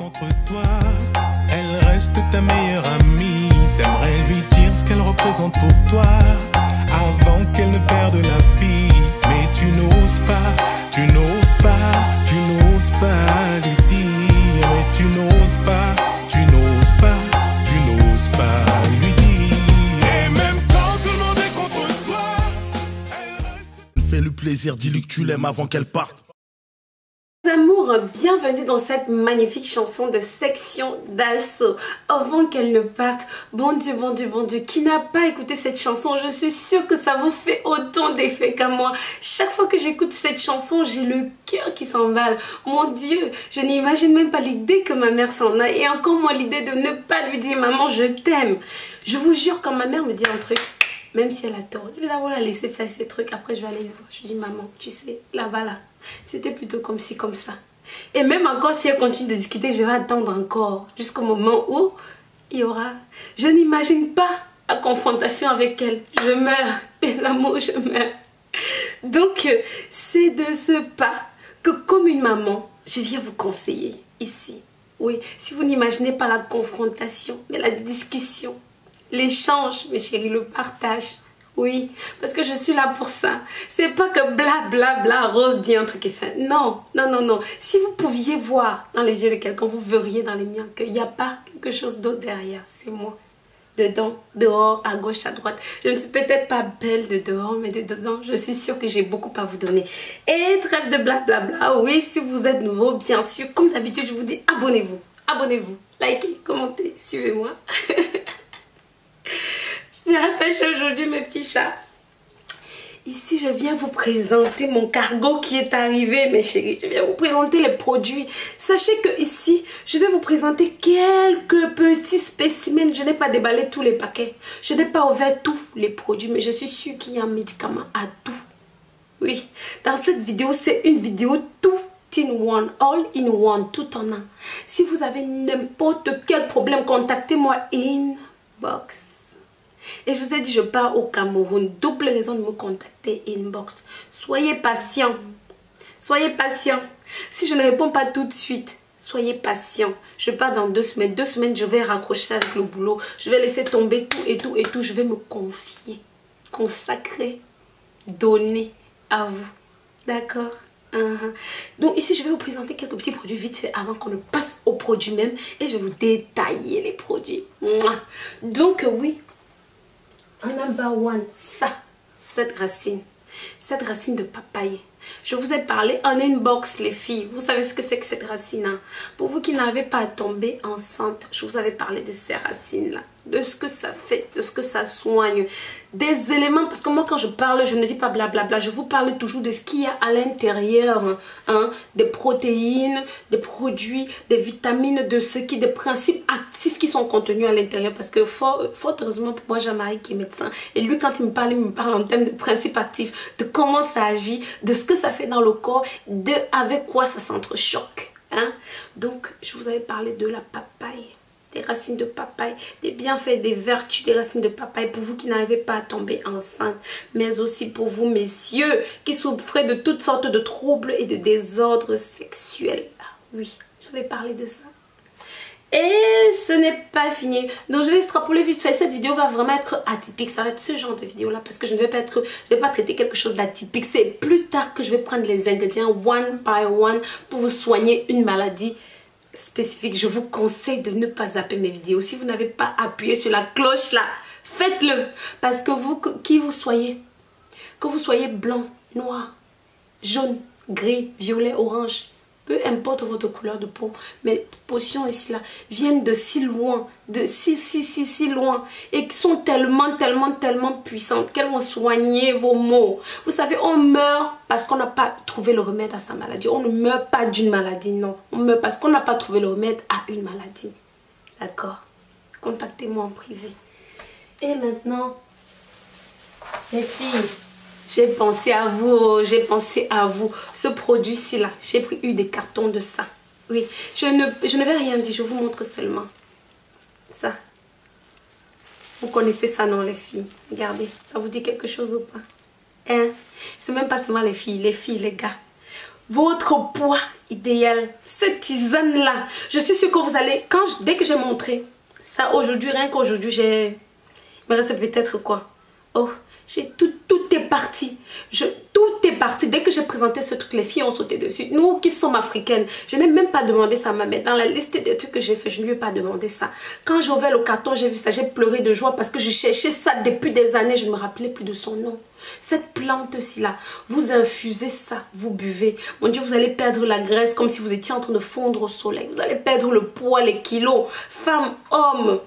entre toi. Elle reste ta meilleure amie. T'aimerais lui dire ce qu'elle représente pour toi avant qu'elle ne perde la vie. Mais tu n'oses pas, tu n'oses pas, tu n'oses pas lui dire. Mais tu n'oses pas, tu n'oses pas, tu n'oses pas lui dire. Et même quand tout le monde est contre toi, elle reste... Fais-lui plaisir, dis-lui que tu l'aimes avant qu'elle parte. Amour, bienvenue dans cette magnifique chanson de Section d'Assaut. Avant qu'elle ne parte, bon Dieu, bon Dieu, bon Dieu, qui n'a pas écouté cette chanson, je suis sûre que ça vous fait autant d'effet qu'à moi. Chaque fois que j'écoute cette chanson, j'ai le cœur qui s'emballe. Mon Dieu, je n'imagine même pas l'idée que ma mère s'en a, et encore moins l'idée de ne pas lui dire « Maman, je t'aime ». Je vous jure, quand ma mère me dit un truc, même si elle a tort, je vais d'abord la laisser faire ses trucs, après je vais aller le voir. Je dis « Maman, tu sais, là-bas, là, c'était plutôt comme ci, comme ça. » Et même encore, si elle continue de discuter, je vais attendre encore jusqu'au moment où il y aura... Je n'imagine pas la confrontation avec elle. Je meurs, mes amours, je meurs. Donc, c'est de ce pas que, comme une maman, je viens vous conseiller ici. Oui, si vous n'imaginez pas la confrontation, mais la discussion, l'échange, mes chéris, le partage. Oui, parce que je suis là pour ça. C'est pas que bla bla bla, Rose dit un truc et fait. Non, non, non, non. Si vous pouviez voir dans les yeux de quelqu'un, vous verriez dans les miens qu'il n'y a pas quelque chose d'autre derrière. C'est moi. Dedans, dehors, à gauche, à droite. Je ne suis peut-être pas belle de dehors, mais de dedans, je suis sûre que j'ai beaucoup à vous donner. Et trêve de blablabla. Oui, si vous êtes nouveau, bien sûr, comme d'habitude, je vous dis abonnez-vous. Abonnez-vous. Likez, commentez, suivez-moi. Je répète aujourd'hui mes petits chats. Ici, je viens vous présenter mon cargo qui est arrivé, mes chéris. Je viens vous présenter les produits. Sachez que ici, je vais vous présenter quelques petits spécimens. Je n'ai pas déballé tous les paquets. Je n'ai pas ouvert tous les produits, mais je suis sûre qu'il y a un médicament à tout. Oui, dans cette vidéo, c'est une vidéo tout in one, all in one, tout en un. Si vous avez n'importe quel problème, contactez-moi inbox. Et je vous ai dit, je pars au Cameroun. Double raison de me contacter inbox. Soyez patient. Soyez patient. Si je ne réponds pas tout de suite, soyez patient. Je pars dans 2 semaines. 2 semaines, je vais raccrocher avec le boulot. Je vais laisser tomber tout et tout et tout. Je vais me confier, consacrer, donner à vous. D'accord? Donc ici, je vais vous présenter quelques petits produits vite fait avant qu'on ne passe aux produits même. Et je vais vous détailler les produits. Donc oui. Number one, cette racine de papaye. Je vous ai parlé en inbox, les filles. Vous savez ce que c'est que cette racine, hein? Pour vous qui n'avez pas à tomber enceinte, je vous avais parlé de ces racines-là, de ce que ça fait, de ce que ça soigne, des éléments. Parce que moi, quand je parle, je ne dis pas blablabla. Je vous parle toujours de ce qu'il y a à l'intérieur, hein? Des protéines, des produits, des vitamines, des principes actifs qui sont contenus à l'intérieur. Parce que fort heureusement pour moi, j'ai un mari qui est médecin. Et lui, quand il me parle en termes de principes actifs, de comment ça agit, de ce que ça fait dans le corps, de avec quoi ça s'entrechoque. Hein? Donc, je vous avais parlé de la papaye, des racines de papaye, des bienfaits, des vertus des racines de papaye pour vous qui n'arrivez pas à tomber enceinte, mais aussi pour vous, messieurs, qui souffrez de toutes sortes de troubles et de désordres sexuels. Oui, j'avais parlé de ça. Et ce n'est pas fini. Donc je vais extrapoler vite fait. Cette vidéo va vraiment être atypique. Ça va être ce genre de vidéo là. Parce que je ne vais pas traiter quelque chose d'atypique. C'est plus tard que je vais prendre les ingrédients one by one pour vous soigner une maladie spécifique. Je vous conseille de ne pas zapper mes vidéos. Si vous n'avez pas appuyé sur la cloche là, faites-le. Parce que vous, qui vous soyez, que vous soyez blanc, noir, jaune, gris, violet, orange, peu importe votre couleur de peau, mes potions ici là viennent de si loin, de si loin, et qui sont tellement puissantes qu'elles vont soigner vos maux. Vous savez, on meurt parce qu'on n'a pas trouvé le remède à sa maladie. On ne meurt pas d'une maladie, non. On meurt parce qu'on n'a pas trouvé le remède à une maladie. D'accord? Contactez-moi en privé. Et maintenant, les filles, j'ai pensé à vous, j'ai pensé à vous. Ce produit-ci là, j'ai pris des cartons de ça. Oui, je ne vais rien dire, je vous montre seulement. Ça. Vous connaissez ça, non, les filles? Regardez, ça vous dit quelque chose ou pas? Hein? C'est même pas seulement les filles, les gars. votre poids idéal. Cette tisane-là, je suis sûre que vous allez, dès que j'ai montré ça aujourd'hui, rien qu'aujourd'hui, il me reste peut-être quoi? Oh, tout est parti. Tout est parti. Dès que j'ai présenté ce truc, les filles ont sauté dessus. Nous qui sommes africaines, je n'ai même pas demandé ça à ma mère. Dans la liste des trucs que j'ai fait, je ne lui ai pas demandé ça. Quand j'ai ouvert le carton, j'ai vu ça, j'ai pleuré de joie parce que je cherchais ça depuis des années. Je ne me rappelais plus de son nom. Cette plante-ci là, vous infusez ça, vous buvez. Mon Dieu, vous allez perdre la graisse comme si vous étiez en train de fondre au soleil. Vous allez perdre le poids, les kilos. Femme, homme.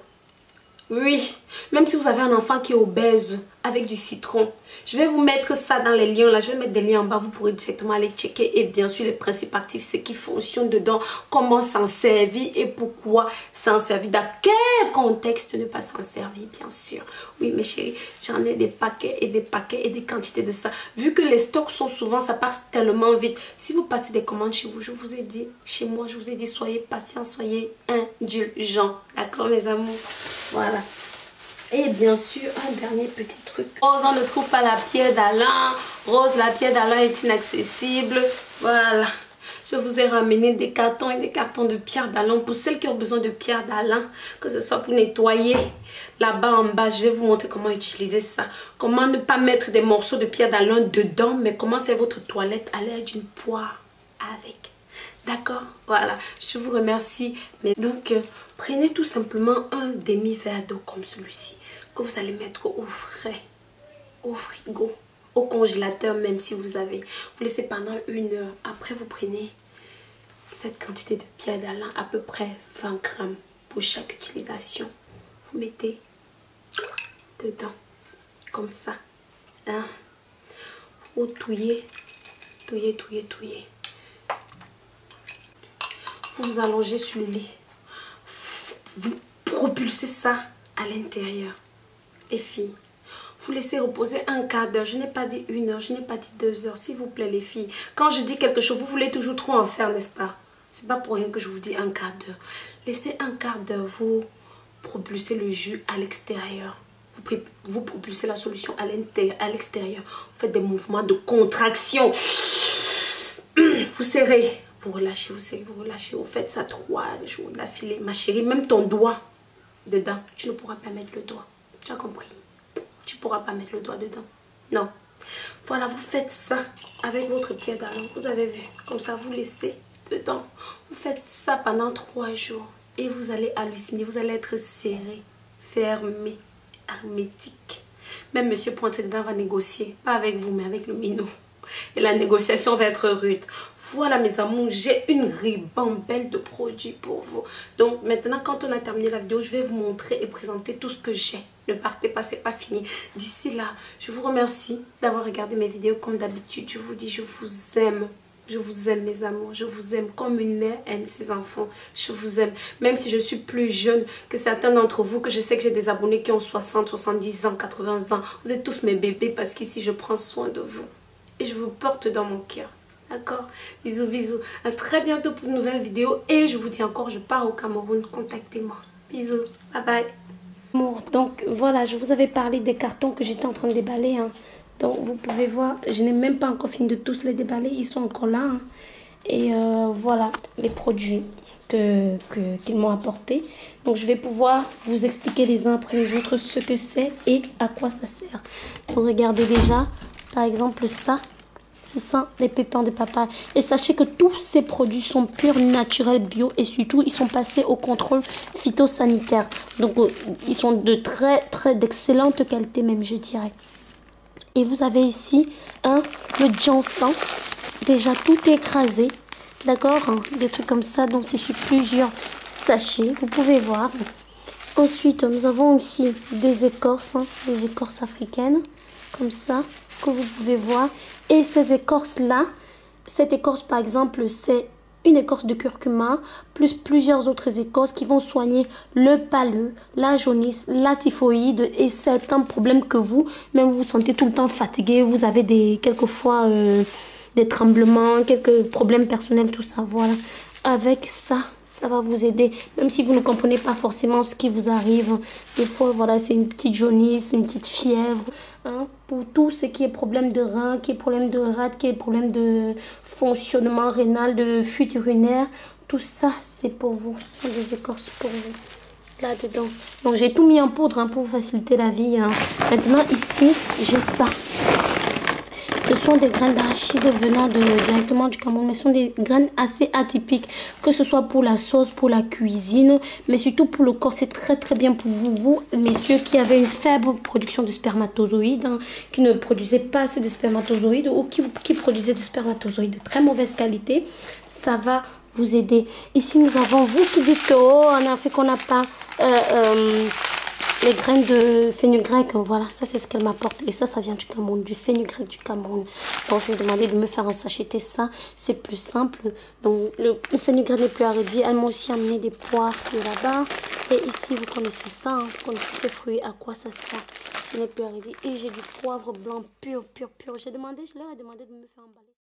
Oui, même si vous avez un enfant qui est obèse avec du citron, je vais vous mettre ça dans les liens là, je vais mettre des liens en bas, vous pourrez directement aller checker et bien sûr les principes actifs, ce qui fonctionne dedans, comment s'en servir et pourquoi s'en servir, dans quel contexte ne pas s'en servir bien sûr. Oui mes chéris, j'en ai des paquets et des paquets et des quantités de ça. Vu que les stocks sont souvent, ça passe tellement vite. Si vous passez des commandes chez vous, je vous ai dit, chez moi je vous ai dit, soyez patients, soyez indulgents, d'accord mes amours, voilà. Et bien sûr, un dernier petit truc. Rose, on ne trouve pas la pierre d'Alain. Rose, la pierre d'Alain est inaccessible. Voilà. Je vous ai ramené des cartons et des cartons de pierre d'Alain. Pour celles qui ont besoin de pierre d'Alain, que ce soit pour nettoyer là-bas en bas, je vais vous montrer comment utiliser ça. Comment ne pas mettre des morceaux de pierre d'Alain dedans, mais comment faire votre toilette à l'aide d'une poire avec. D'accord, voilà, je vous remercie. Mais donc, prenez tout simplement un demi-verre d'eau comme celui-ci, que vous allez mettre au frais, au frigo, au congélateur même si vous avez. Vous laissez pendant 1 heure. Après, vous prenez cette quantité de pierre d'Alain, à peu près 20 grammes pour chaque utilisation. Vous mettez dedans, comme ça. Hein? Vous touillez, touillez, touillez, touillez. Vous allongez sur le lit. Vous propulsez ça à l'intérieur. Les filles, vous laissez reposer un quart d'heure. Je n'ai pas dit 1 heure, je n'ai pas dit 2 heures. S'il vous plaît les filles, quand je dis quelque chose, vous voulez toujours trop en faire, n'est-ce pas? C'est pas pour rien que je vous dis un quart d'heure. Laissez un quart d'heure, vous propulsez le jus à l'extérieur. Vous propulsez la solution à l'extérieur. Vous faites des mouvements de contraction. Vous serrez. Vous relâchez, vous serrez, vous relâchez. Vous faites ça 3 jours d'affilée. Ma chérie, même ton doigt dedans, tu ne pourras pas mettre le doigt. Tu as compris? Tu ne pourras pas mettre le doigt dedans. Non. Voilà, vous faites ça avec votre pierre d'Alain. Vous avez vu? Comme ça, vous laissez dedans. Vous faites ça pendant 3 jours. Et vous allez halluciner. Vous allez être serré, fermé, hermétique. Même monsieur pour entrer dedans va négocier. Pas avec vous, mais avec le minot. Et la négociation va être rude. Voilà mes amours, j'ai une ribambelle de produits pour vous. Donc maintenant quand on a terminé la vidéo, je vais vous montrer et présenter tout ce que j'ai. Ne partez pas, c'est pas fini. D'ici là, je vous remercie d'avoir regardé mes vidéos comme d'habitude. Je vous dis je vous aime. Je vous aime mes amours, je vous aime comme une mère aime ses enfants. Je vous aime, même si je suis plus jeune que certains d'entre vous, que je sais que j'ai des abonnés qui ont 60, 70 ans, 80 ans. Vous êtes tous mes bébés parce qu'ici je prends soin de vous. Et je vous porte dans mon cœur. D'accord? Bisous, bisous. À très bientôt pour une nouvelle vidéo. Et je vous dis encore, je pars au Cameroun. Contactez-moi. Bisous. Bye bye. Donc voilà, je vous avais parlé des cartons que j'étais en train de déballer. Hein. Donc vous pouvez voir, je n'ai même pas encore fini de tous les déballer. Ils sont encore là. Hein. Et voilà les produits qu'ils m'ont apportés. Donc je vais pouvoir vous expliquer les uns après les autres ce que c'est et à quoi ça sert. Donc regardez déjà, par exemple ça. C'est ça, les pépins de papaye. Et sachez que tous ces produits sont purs, naturels, bio. Et surtout, ils sont passés au contrôle phytosanitaire. Donc, ils sont de d'excellente qualité même, je dirais. Et vous avez ici le ginseng. Déjà, tout est écrasé. D'accord, hein, des trucs comme ça. Donc, c'est sur plusieurs sachets. Vous pouvez voir. Ensuite, nous avons aussi des écorces. Hein, des écorces africaines. Comme ça, que vous pouvez voir. Et ces écorces-là, cette écorce par exemple, c'est une écorce de curcuma, plus plusieurs autres écorces qui vont soigner le palud, la jaunisse, la typhoïde et certains problèmes que même vous sentez tout le temps fatigué, vous avez quelquefois des tremblements, quelques problèmes personnels, tout ça, voilà. Avec ça, ça va vous aider. Même si vous ne comprenez pas forcément ce qui vous arrive. Des fois, voilà, c'est une petite jaunisse, une petite fièvre. Hein, pour tout ce qui est problème de rein, qui est problème de rate, qui est problème de fonctionnement rénal, de fuite urinaire. Tout ça, c'est pour vous. Ce sont des écorces pour vous. Là-dedans. Donc, j'ai tout mis en poudre hein, pour vous faciliter la vie. Hein. Maintenant, ici, j'ai ça. Ce sont des graines d'arachide venant directement du Cameroun, mais ce sont des graines assez atypiques, que ce soit pour la sauce, pour la cuisine, mais surtout pour le corps. C'est très très bien pour vous, messieurs, qui avez une faible production de spermatozoïdes, hein, qui ne produisez pas assez de spermatozoïdes ou qui produisez de spermatozoïdes de très mauvaise qualité. Ça va vous aider. Ici, nous avons, vous qui dites que, oh, en Afrique, on n'a pas... les graines de fenugrec, voilà, ça c'est ce qu'elle m'apporte. Et ça vient du Cameroun, du fenugrec du Cameroun. Donc je lui ai demandé de me faire un sacheter ça, c'est plus simple. Donc le fenugrec n'est plus à redire. Elle m'a aussi amené des poires de là-bas. Et ici, vous connaissez ça, hein, vous connaissez ces fruits, à quoi ça sert. Ce n'est plus à redire. Et j'ai du poivre blanc pur. Je leur ai demandé de me faire emballer.